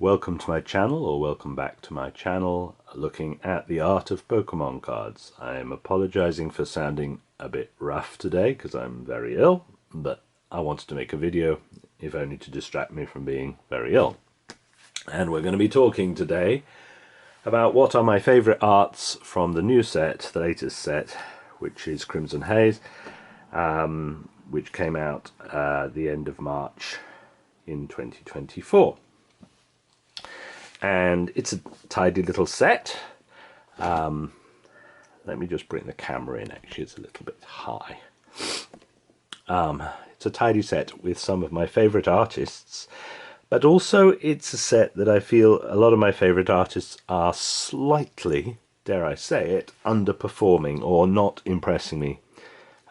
Welcome to my channel, or welcome back to my channel, looking at the art of Pokemon cards. I am apologizing for sounding a bit rough today because I'm very ill, but I wanted to make a video, if only to distract me from being very ill. And we're going to be talking today about what are my favorite arts from the new set, the latest set, which is Crimson Haze, which came out the end of March in 2024. And it's a tidy little set. Let me just bring the camera in, actually it's a little bit high. It's a tidy set with some of my favourite artists, but also it's a set that I feel a lot of my favourite artists are slightly, dare I say it, underperforming or not impressing me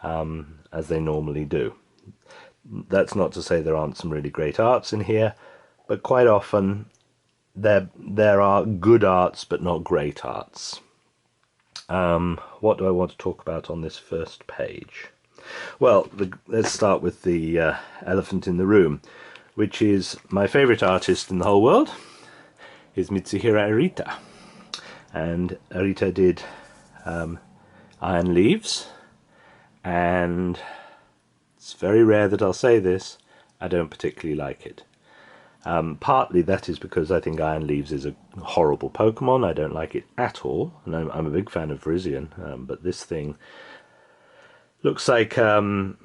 as they normally do. That's not to say there aren't some really great arts in here, but quite often there are good arts but not great arts. What do I want to talk about on this first page? Well, let's start with the elephant in the room, which is my favourite artist in the whole world is Mitsuhiro Arita. And Arita did Iron Leaves, and it's very rare that I'll say this, I don't particularly like it. Partly that is because I think Iron Leaves is a horrible Pokemon. I don't like it at all, and I'm a big fan of Virizion, but this thing looks like a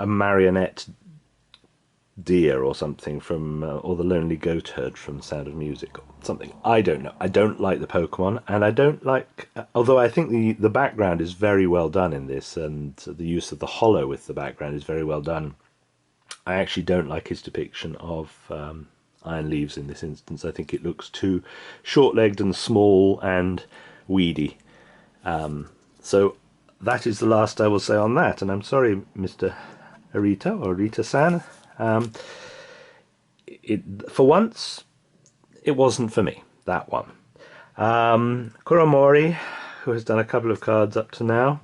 marionette deer or something from, or the Lonely Goat Herd from Sound of Music or something. I don't know. I don't like the Pokemon, and I don't like, although I think the background is very well done in this, and the use of the holo with the background is very well done. I actually don't like his depiction of Iron Leaves in this instance. I think it looks too short-legged and small and weedy. So that is the last I will say on that, and I'm sorry, Mr. Arita, or Arita-san. For once, it wasn't for me, that one. Kuramori, who has done a couple of cards up to now.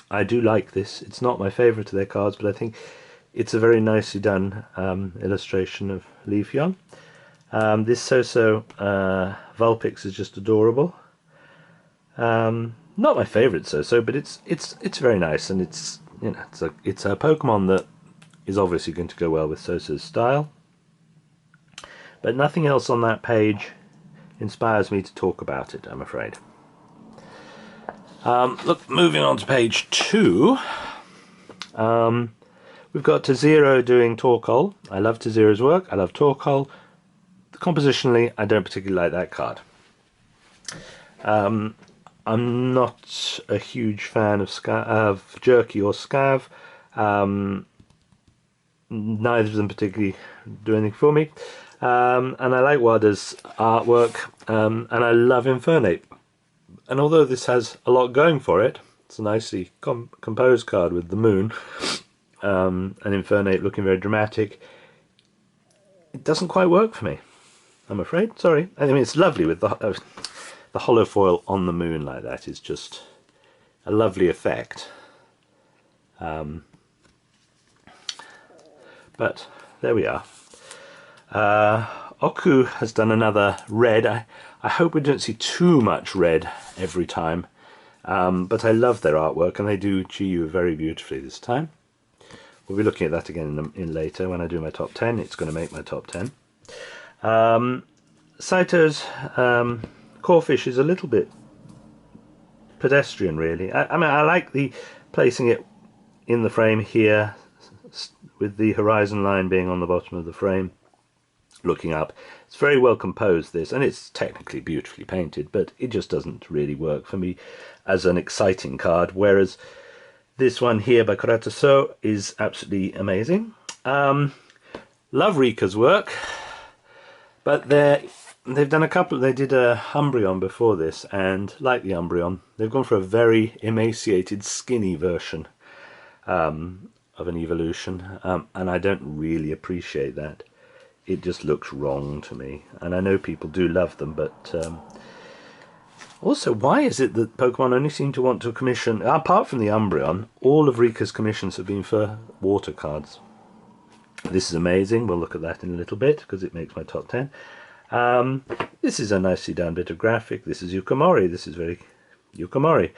I do like this. It's not my favourite of their cards, but I think it's a very nicely done illustration of Leafeon. This So-So Vulpix is just adorable. Not my favourite So-So, but it's very nice, and it's a Pokemon that is obviously going to go well with So-So's style. But nothing else on that page inspires me to talk about it, I'm afraid. Look, moving on to page 2. We've got Tezero doing Torkoal. I love Tezero's work. I love Torkoal. Compositionally, I don't particularly like that card. I'm not a huge fan of Jerky or Scav. Neither of them particularly do anything for me. And I like Wada's artwork, and I love Infernape. And although this has a lot going for it, it's a nicely composed card with the moon, and Infernape looking very dramatic, it doesn't quite work for me, I'm afraid. Sorry. I mean, it's lovely with the holo foil on the moon like that. Is just a lovely effect. But there we are. Oku has done another red. I hope we don't see too much red every time, but I love their artwork, and they do Chi-Yu very beautifully this time. We'll be looking at that again in later when I do my top 10. It's going to make my top 10. Saito's Corphish is a little bit pedestrian, really. I mean, I like the placing it in the frame here, with the horizon line being on the bottom of the frame, looking up. It's very well composed, this, and it's technically beautifully painted, but it just doesn't really work for me as an exciting card, whereas this one here by Kurata So is absolutely amazing. Love Rika's work, but they've done a couple. They did a Umbreon before this, and like the Umbreon, they've gone for a very emaciated, skinny version of an evolution, and I don't really appreciate that. It just looks wrong to me, and I know people do love them, but also, why is it that Pokemon only seem to want to commission, apart from the Umbreon, all of Rika's commissions have been for water cards? This is amazing. We'll look at that in a little bit because it makes my top 10. This is a nicely done bit of graphic. This is Yukamori. This is very Yukamori.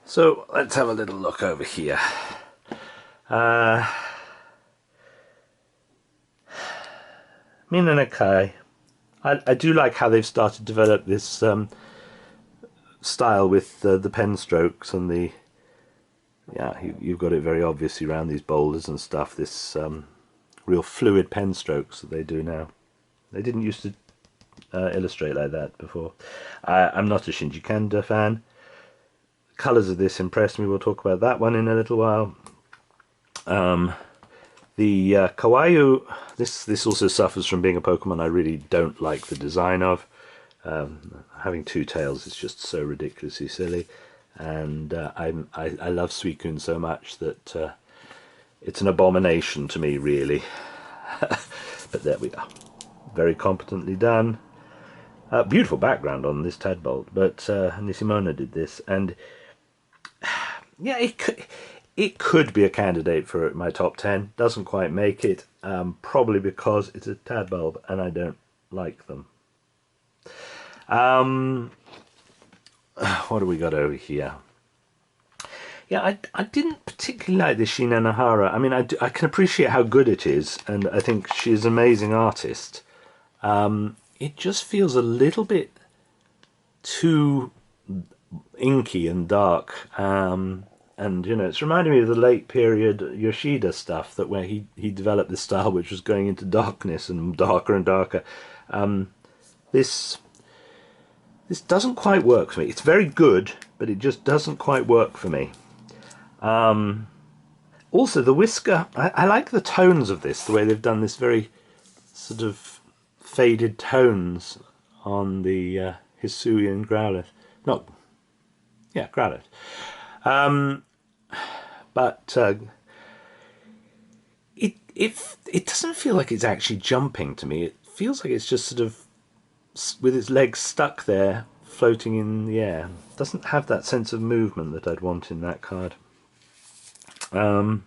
So let's have a little look over here. Minakai. I do like how they've started to develop this style with the pen strokes and the... Yeah, you've got it very obviously around these boulders and stuff. This real fluid pen strokes that they do now. They didn't used to illustrate like that before. I'm not a Shinji Kanda fan. The colours of this impressed me. We'll talk about that one in a little while. The Kawaii, this also suffers from being a Pokemon I really don't like the design of. Having two tails is just so ridiculously silly, and I love Suicune so much that it's an abomination to me, really. But there we are. Very competently done. Beautiful background on this Tadbolt, but Nishimona did this, and yeah, it could be a candidate for my top 10. Doesn't quite make it, probably because it's a Tadbulb and I don't like them. What do we got over here? Yeah, I didn't particularly like this Shina Nahara. I mean, I can appreciate how good it is, and I think she's an amazing artist. It just feels a little bit too inky and dark. And, you know, it's reminding me of the late period Yoshida stuff, that where he developed this style which was going into darkness and darker and darker. This doesn't quite work for me. It's very good, but it just doesn't quite work for me. Also, the whisker, I like the tones of this, the way they've done this very sort of faded tones on the Hisui and Growlithe. Growlithe. But it doesn't feel like it's actually jumping to me. It feels like it's just sort of with its legs stuck there, floating in the air. It doesn't have that sense of movement that I'd want in that card. Right,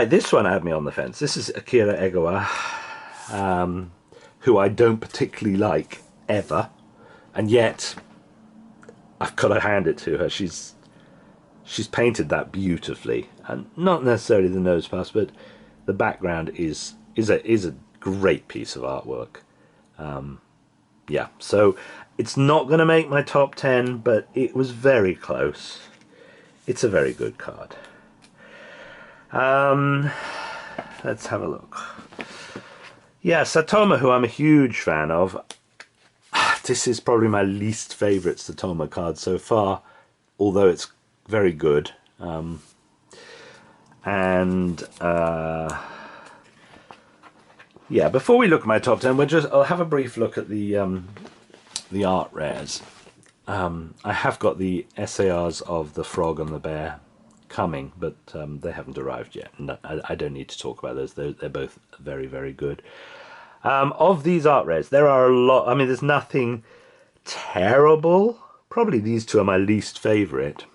this one had me on the fence. This is Akira Egawa, who I don't particularly like, ever. And yet, I've got to hand it to her. She's painted that beautifully, and not necessarily the nose pass, but the background is a great piece of artwork. Yeah, so it's not going to make my top 10, but it was very close. It's a very good card. Let's have a look. Yeah, Satoma, who I'm a huge fan of. This is probably my least favourite Satoma card so far, although it's very good. Yeah, before we look at my top 10, I'll have a brief look at the art rares. I have got the SARs of the frog and the bear coming, but they haven't arrived yet, and I don't need to talk about those. They're both very, very good. Of these art rares, there are a lot. I mean, there's nothing terrible. Probably these two are my least favourite.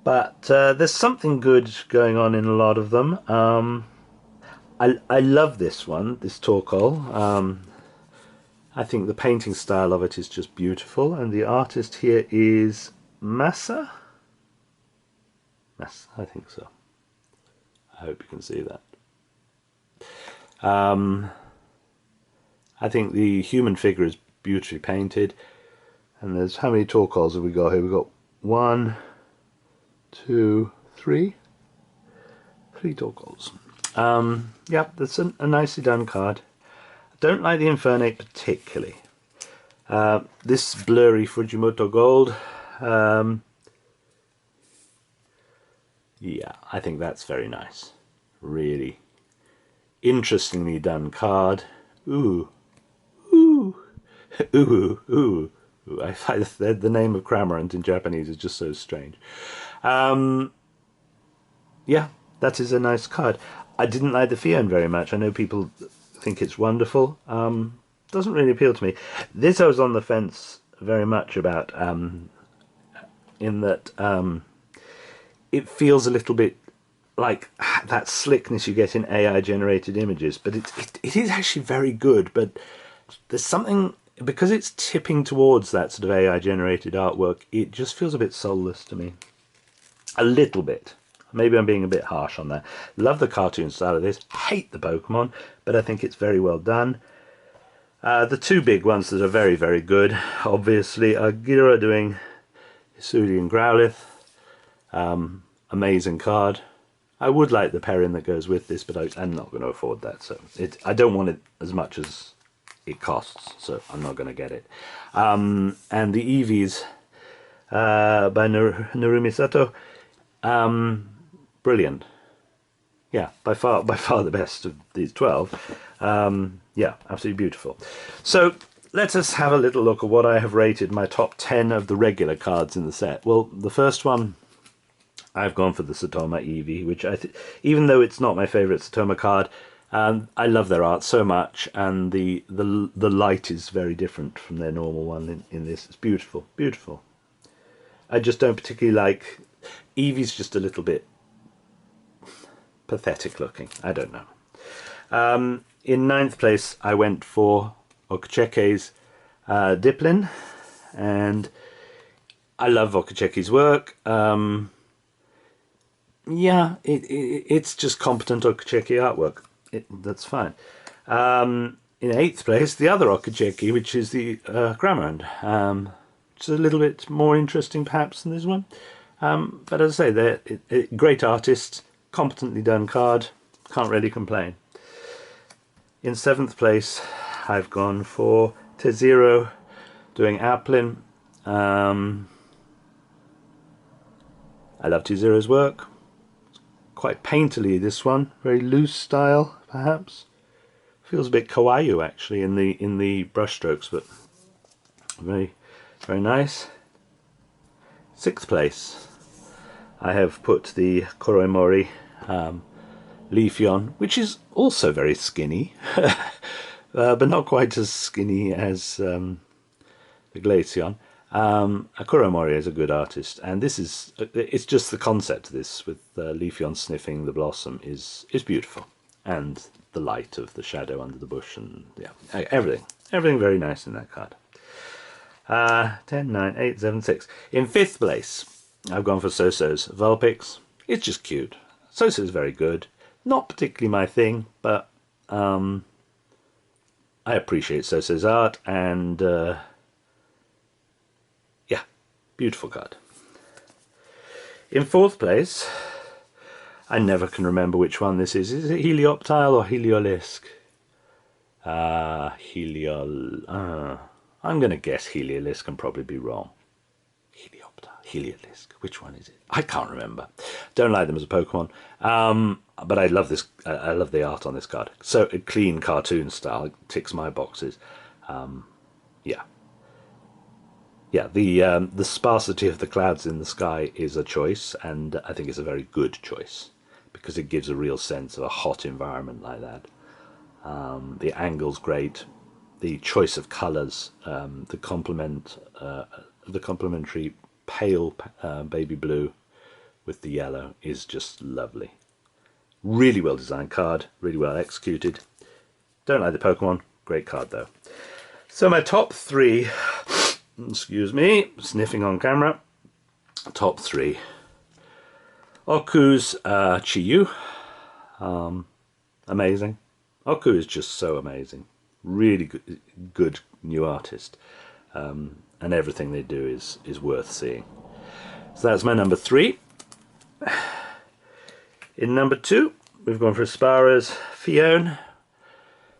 But there's something good going on in a lot of them. I love this one, this Torkoal. I think the painting style of it is just beautiful, and the artist here is Masa? Masa, I think so. I hope you can see that. I think the human figure is beautifully painted, and there's, how many Torkoals have we got here? We've got 1, 2, 3 Torkoals. Yeah, that's a nicely done card. I don't like the Infernape particularly. This blurry Fujimoto Gold, yeah, I think that's very nice. Really interestingly done card. Ooh, ooh, ooh, ooh. I find the name of Cramorant in Japanese is just so strange. Yeah, that is a nice card. I didn't like the Fion very much. I know people think it's wonderful. Doesn't really appeal to me. This I was on the fence very much about, in that it feels a little bit like that slickness you get in AI generated images, but it is actually very good. But there's something, because it's tipping towards that sort of AI generated artwork, it just feels a bit soulless to me. A little bit. Maybe I'm being a bit harsh on that. Love the cartoon style of this. Hate the Pokemon, but I think it's very well done. The two big ones that are very, very good, obviously, are Gira doing Hisuian and Growlithe. Amazing card. I would like the Perrin that goes with this, but I'm not going to afford that. So I don't want it as much as it costs, so I'm not going to get it. And the Eevees by Narumi Sato. Brilliant. Yeah, by far the best of these 12. Yeah, absolutely beautiful. So let us have a little look at what I have rated my top 10 of the regular cards in the set. Well, the first one, I've gone for the Satoma Eevee, which even though it's not my favourite Satoma card, I love their art so much, and the light is very different from their normal one in this. It's beautiful, beautiful. I just don't particularly like Eevee's, just a little bit pathetic looking. I don't know. In ninth place, I went for Okacheke's Diplin, and I love Okacheke's work. Yeah, it's just competent Okacheki artwork. That's fine. In eighth place, the other Okacheki, which is the Grammond. It's a little bit more interesting perhaps than this one. But as I say, they're great artists, competently done card, can't really complain. In seventh place, I've gone for Tezero doing Applin. I love Tezero's work. Quite painterly, this one, very loose style perhaps. Feels a bit kawaii actually in the brush strokes, but very, very nice. Sixth place, I have put the Koroimori Leafeon, which is also very skinny, but not quite as skinny as the Glaceon. Koroimori is a good artist, and it's just the concept of this with Leafeon sniffing the blossom is beautiful, and the light of the shadow under the bush, and yeah, everything very nice in that card. 10, 9, 8, 7, 6. In fifth place, I've gone for Soso's Vulpix. It's just cute. Soso's very good. Not particularly my thing, but I appreciate Soso's art, and yeah, beautiful card. In fourth place, I never can remember which one this is. Is it Helioptile or Heliolisk? I'm going to guess Heliolisk and probably be wrong. Helioptile, Heliolisk, which one is it? I can't remember. Don't like them as a Pokemon, but I love this. I love the art on this card. So a clean cartoon style, it ticks my boxes. Yeah, the sparsity of the clouds in the sky is a choice, and I think it's a very good choice because it gives a real sense of a hot environment like that. The angle's great. The choice of colours, the complementary pale baby blue with the yellow is just lovely. Really well designed card, really well executed. Don't like the Pokemon, great card though. So my top three, excuse me, sniffing on camera, top three. Oku's Chiyu, amazing. Oku is just so amazing. Really good new artist, and everything they do is worth seeing. So that's my number three. In number two, we've gone for Aspara's Fione.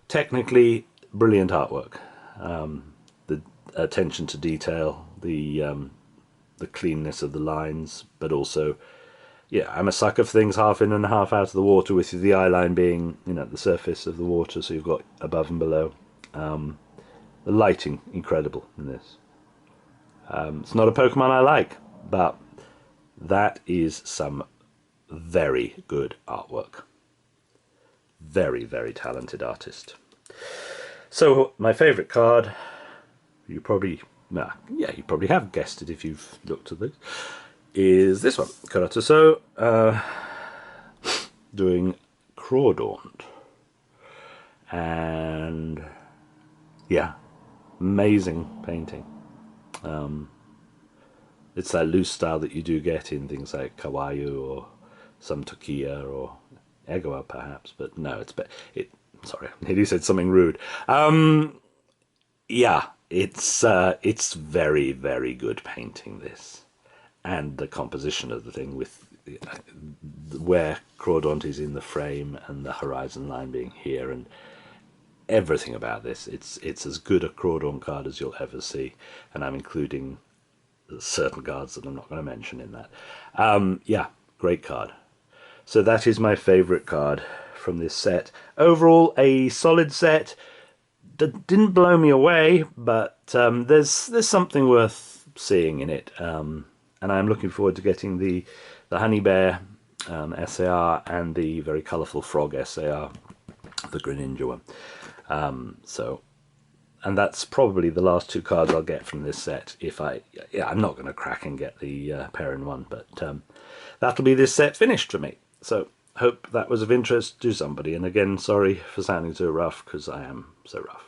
Technically, brilliant artwork. The attention to detail, the cleanness of the lines, but also, yeah, I'm a sucker for things half in and half out of the water, with the eye line being, the surface of the water, so you've got above and below. The lighting, incredible in this. It's not a Pokemon I like, but that is some very good artwork. Very, very talented artist. So my favourite card, you probably have guessed it if you've looked at this, is this one, Karatuso, doing Crawdaunt. And yeah, amazing painting. It's that loose style that you do get in things like Kawaii or some Tokia or Egawa perhaps, but no, sorry, I nearly said something rude. Yeah, it's very, very good painting, this. And the composition of the thing with where Crawdaunt is in the frame and the horizon line being here and everything about this. It's as good a Crawdaunt card as you'll ever see, and I'm including certain cards that I'm not going to mention in that. Yeah, great card. So that is my favourite card from this set. Overall, a solid set. Didn't blow me away, but there's something worth seeing in it, and I'm looking forward to getting the Honey Bear SAR and the very colourful Frog SAR, the Greninja one. And that's probably the last two cards I'll get from this set. I'm not going to crack and get the Perrin one, but that'll be this set finished for me. So hope that was of interest to somebody. And again, sorry for sounding so rough, because I am so rough.